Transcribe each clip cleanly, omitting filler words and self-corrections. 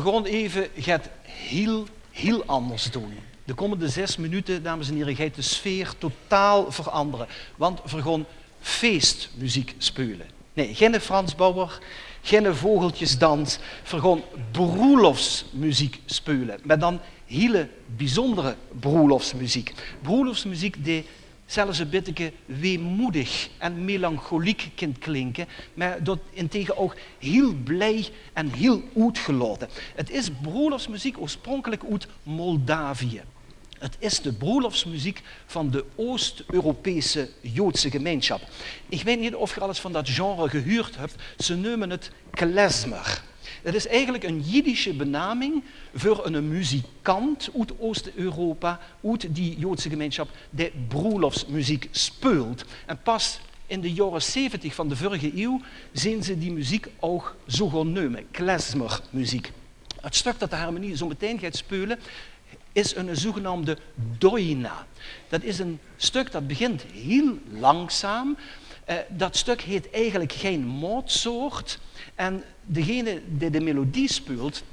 gewoon even gaat heel anders doen. De komende 6 minuten, dames en heren, gaat de sfeer totaal veranderen. Want we gaan feestmuziek spelen. Nee, geen Frans Bauer, geen vogeltjesdans. We gaan broelofsmuziek spelen. Maar dan hele bijzondere broelofsmuziek. Broelofsmuziek die zelfs een beetje weemoedig en melancholiek kan klinken, maar dat integendeel ook heel blij en heel uitgelaten. Het is broelofsmuziek oorspronkelijk uit Moldavië. Het is de broelofsmuziek van de Oost-Europese Joodse gemeenschap. Ik weet niet of je alles van dat genre gehoord hebt. Ze noemen het klezmer. Het is eigenlijk een Jiddische benaming voor een muzikant uit Oost-Europa, uit die Joodse gemeenschap, die broelofsmuziek speelt. En pas in de jaren 70 van de vorige eeuw zijn ze die muziek ook zo gaan noemen, klezmermuziek. Het stuk dat de harmonie zo meteen gaat spelen, is een zogenaamde Doina. Dat is een stuk dat begint heel langzaam. Dat stuk heet eigenlijk geen moordsoort. En degene die de melodie speelt,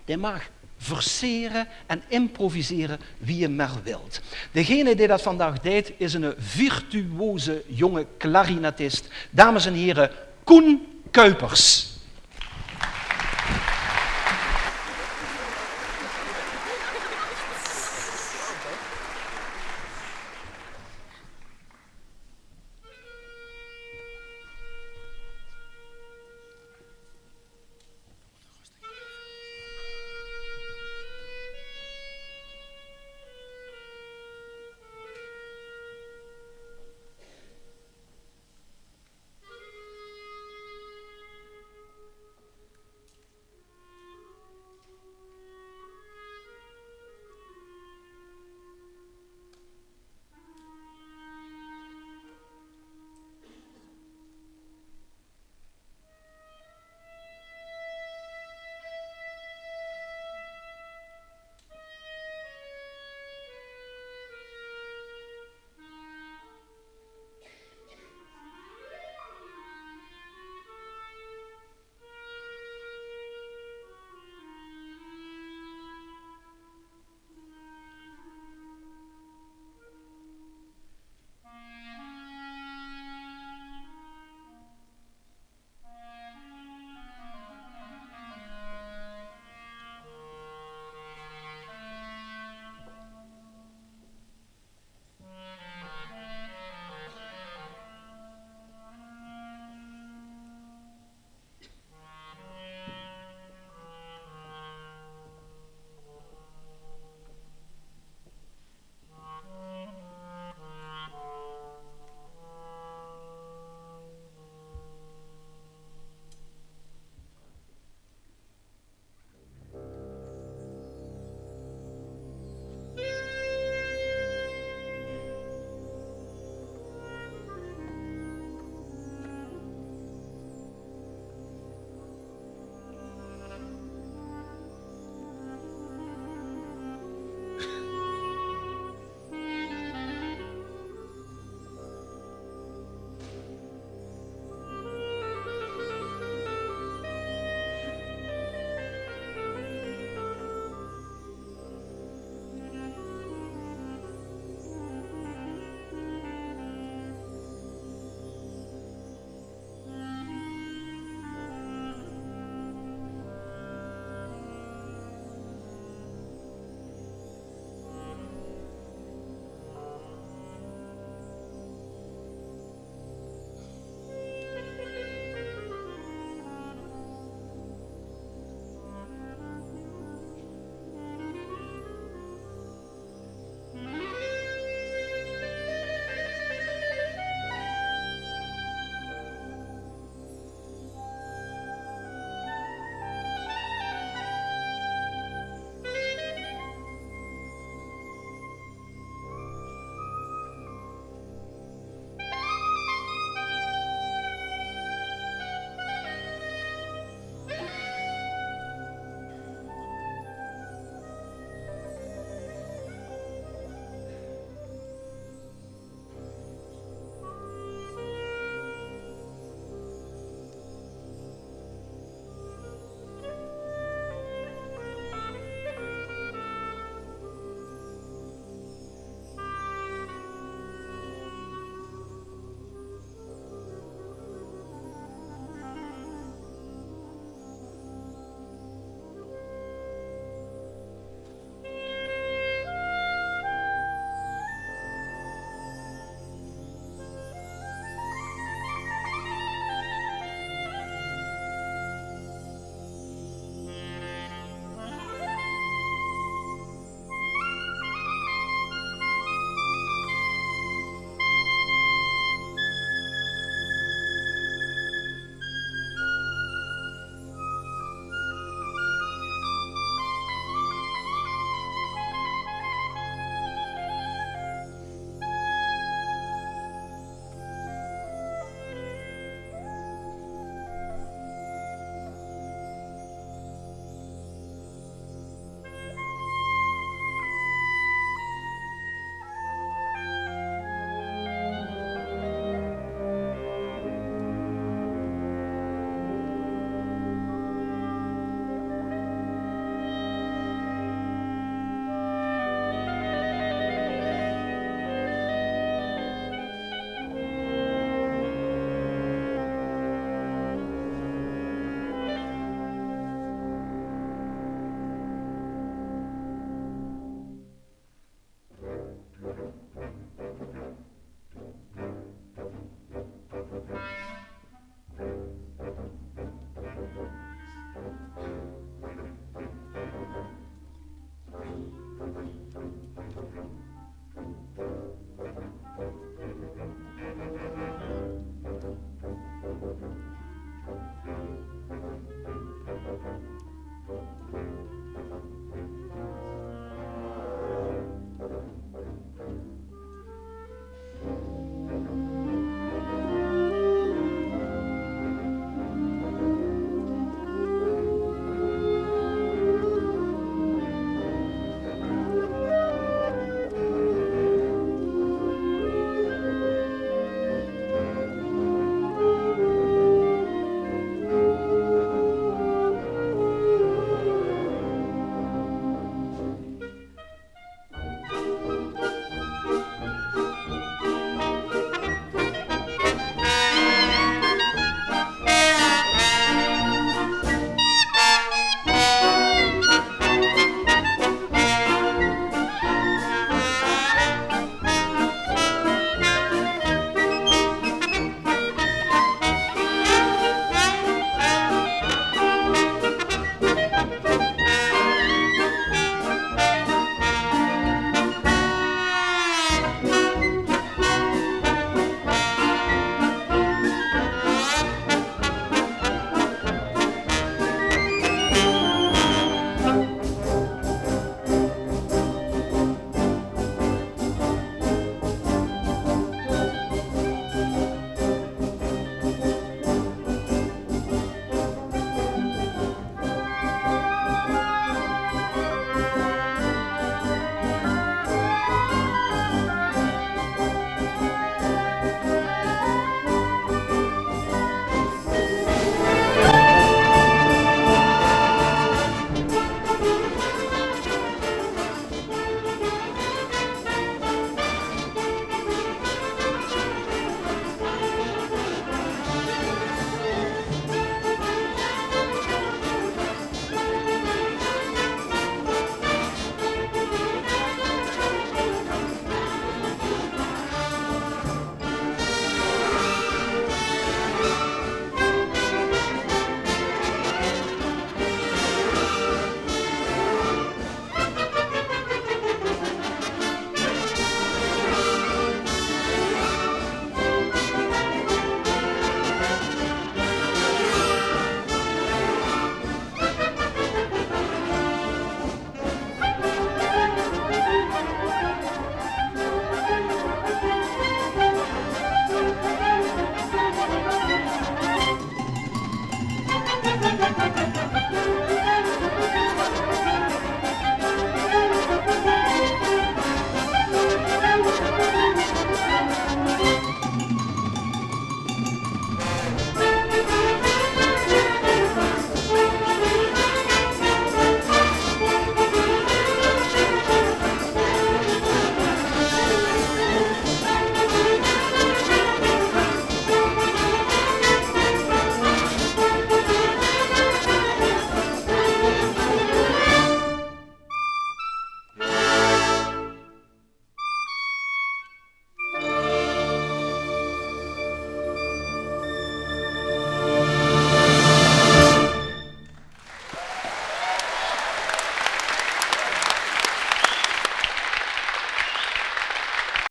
die mag verseren en improviseren wie je maar wilt. Degene die dat vandaag deed, is een virtuoze jonge klarinetist. Dames en heren, Koen Cuijpers.